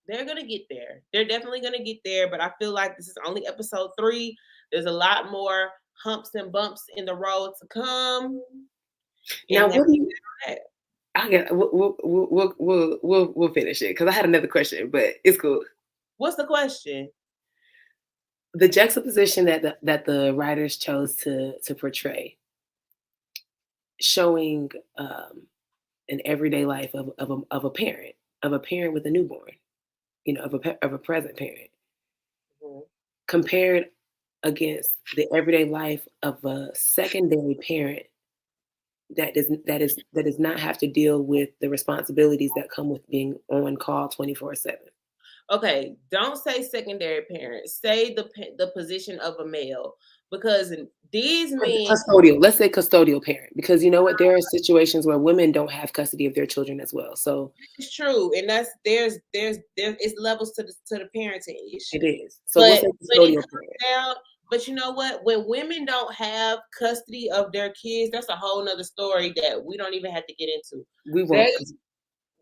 They're going to get there. They're definitely going to get there, but I feel like this is only episode 3. There's a lot more humps and bumps in the road to come. Now, what do you? We'll finish it because I had another question, but it's cool. What's the question? The juxtaposition that the writers chose to portray, showing an everyday life of a parent with a newborn, of a present parent, compared against the everyday life of a secondary parent that does not have to deal with the responsibilities that come with being on call 24/7. Okay, don't say secondary parent. Say the position of a male, because these men custodial. Let's say custodial parent, because you know what? There are situations where women don't have custody of their children as well. So it's true, and that's there's it's levels to the parenting issue. It is. So we'll say custodial parent. But you know what? When women don't have custody of their kids, that's a whole nother story that we don't even have to get into. We won't.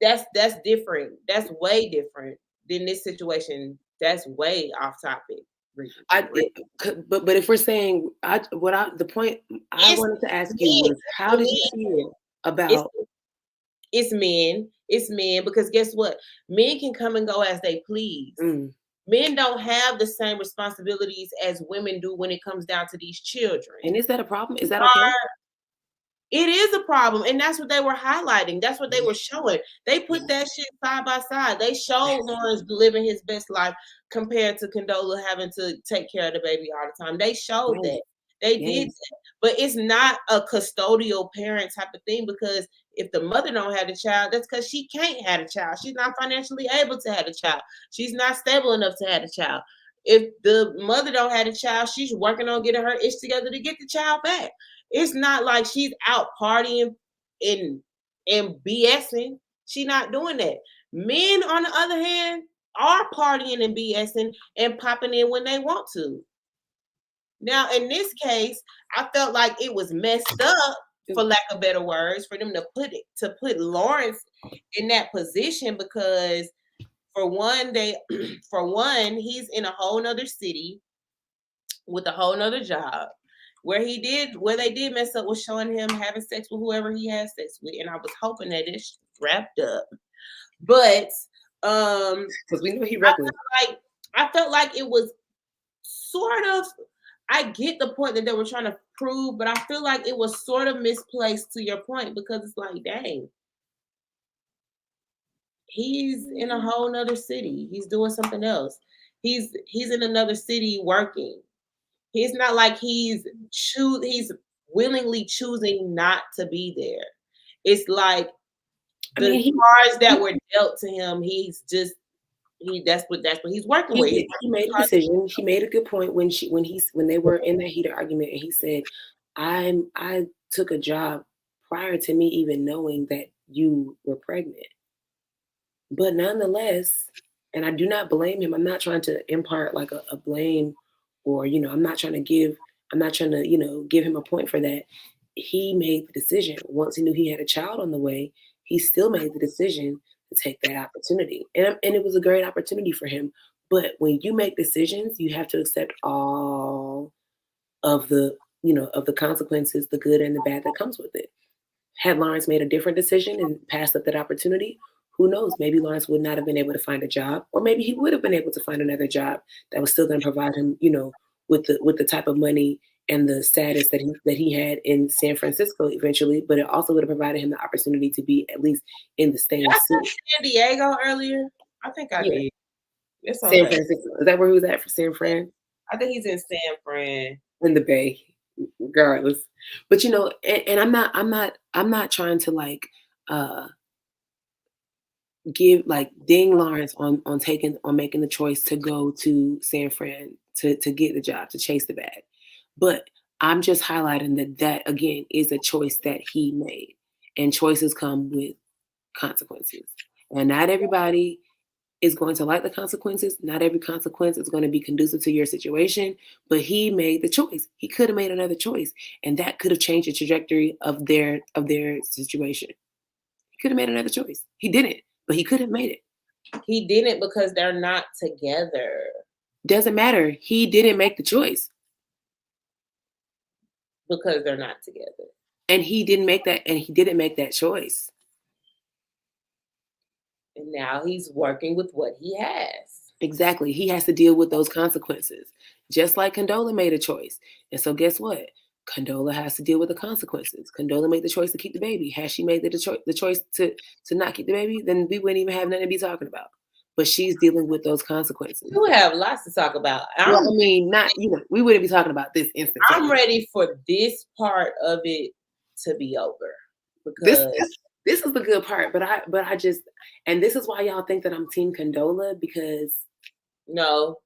That's different. That's way different than this situation. That's way off topic. But if we're saying, the point I wanted to ask you was, how did you feel about? It's men, because guess what? Men can come and go as they please. Men don't have the same responsibilities as women do when it comes down to these children. And is that a problem? Is that okay? It is a problem, and that's what they were highlighting. That's what they were showing. They put that shit side by side. They showed Lawrence living his best life compared to Condola having to take care of the baby all the time. They showed that. They did that. But it's not a custodial parent type of thing, because if the mother don't have the child, that's because she can't have a child. She's not financially able to have a child. She's not stable enough to have a child. If the mother don't have a child, she's working on getting her ish together to get the child back. It's not like she's out partying and BSing. She's not doing that. Men, on the other hand, are partying and BSing and popping in when they want to. Now, in this case, I felt like it was messed up, for lack of better words, for them to put Lawrence in that position, because for one, he's in a whole nother city with a whole nother job. Where they did mess up was showing him having sex with whoever he has sex with, and I was hoping that it's wrapped up. But because we know he reckless. I felt like it was sort of. I get the point that they were trying to prove, but I feel like it was sort of misplaced, to your point, because it's like, dang, he's in a whole nother city. He's doing something else. He's in another city working. It's not like he's willingly choosing not to be there. It's like the cards that were dealt to him. That's what he's working with. He made a decision. He made a good point when they were in that heated argument, and he said, I took a job prior to me even knowing that you were pregnant. But nonetheless, and I do not blame him. I'm not trying to impart like a blame, or I'm not trying to give him a point for that. He made the decision. Once he knew he had a child on the way, he still made the decision to take that opportunity. And it was a great opportunity for him. But when you make decisions, you have to accept all of the consequences, the good and the bad that comes with it. Had Lawrence made a different decision and passed up that opportunity, who knows? Maybe Lawrence would not have been able to find a job, or maybe he would have been able to find another job that was still going to provide him, with the type of money and the status that he had in San Francisco eventually. But it also would have provided him the opportunity to be at least in the same city. San Diego earlier. I think I did. It's okay. San Francisco. Is that where he was at for San Fran? I think he's in San Fran. In the Bay, regardless. But and I'm not trying to ding Lawrence on making the choice to go to San Fran to get the job, to chase the bag. But I'm just highlighting that again is a choice that he made, and choices come with consequences. And not everybody is going to like the consequences. Not every consequence is going to be conducive to your situation, but he made the choice. He could have made another choice, and that could have changed the trajectory of their situation. He could have made another choice. He didn't, but he could have made it. He didn't because they're not together. Doesn't matter. He didn't make the choice. Because they're not together. And he didn't make that choice. And now he's working with what he has. Exactly. He has to deal with those consequences. Just like Condola made a choice. And so guess what? Condola has to deal with the consequences. Condola made the choice to keep the baby. Had she made the choice to not keep the baby, then we wouldn't even have nothing to be talking about. But she's dealing with those consequences. We have lots to talk about. Well, I mean, we wouldn't be talking about this instance. I'm ready for this part of it to be over. Because this is the good part, but I just, and this is why y'all think that I'm Team Condola, because no,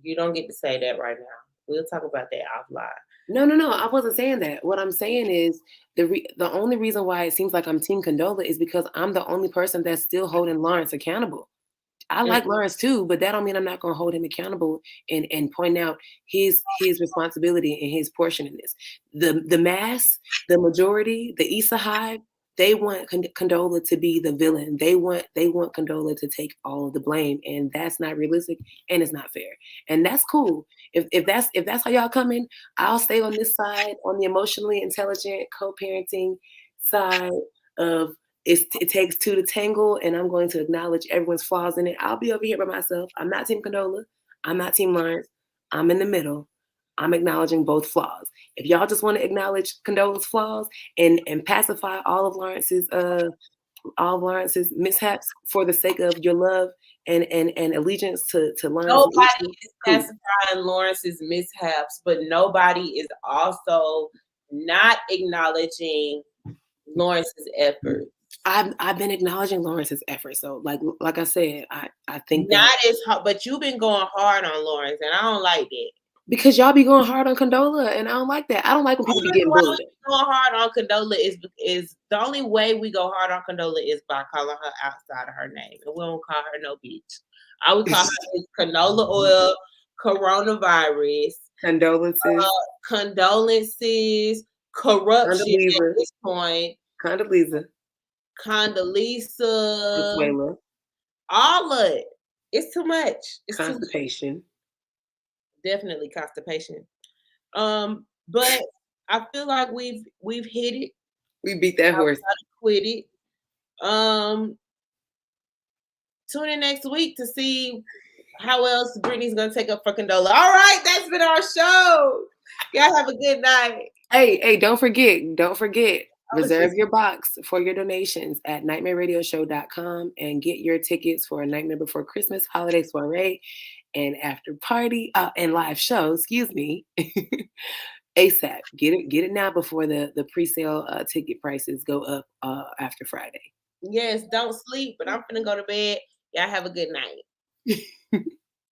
you don't get to say that right now. We'll talk about that offline. No, I wasn't saying that. What I'm saying is the only reason why it seems like I'm Team Condola is because I'm the only person that's still holding Lawrence accountable. I like Lawrence too, but that don't mean I'm not going to hold him accountable and point out his responsibility and his portion in this. The mass, the majority, the Issa Hive, they want Condola to be the villain. They want Condola to take all of the blame, and that's not realistic and it's not fair. And that's cool. If that's how y'all coming, I'll stay on this side, on the emotionally intelligent co-parenting side of it takes two to tangle, and I'm going to acknowledge everyone's flaws in it. I'll be over here by myself. I'm not Team Condola. I'm not Team Lawrence. I'm in the middle. I'm acknowledging both flaws. If y'all just want to acknowledge Condola's flaws and pacify all of Lawrence's mishaps for the sake of your love and allegiance to Lawrence. Nobody is pacifying Lawrence's mishaps, but nobody is also not acknowledging Lawrence's efforts. I've been acknowledging Lawrence's efforts. So like I said, I think not as hard, but you've been going hard on Lawrence, and I don't like that. Because y'all be going hard on Condola, and I don't like that. I don't like when people be getting bullied. Going hard on Condola is the only way we go hard on Condola is by calling her outside of her name, and we don't call her no bitch. I would call her canola oil, coronavirus, condolences, corruption Condoleezza. at this point, Condoleezza, all of it. It's too much. It's constipation. Definitely constipation. But I feel like we've hit it. We beat that horse. Quit it. Tune in next week to see how else Brittany's gonna take up for Condola. All right, that's been our show. Y'all have a good night. Hey, don't forget. Reserve your box for your donations at nightmareradioshow.com and get your tickets for a Nightmare Before Christmas holiday soiree and after party and live show, excuse me, ASAP. Get it now before the pre-sale ticket prices go up after Friday. Yes, don't sleep, but I'm finna go to bed. Y'all have a good night.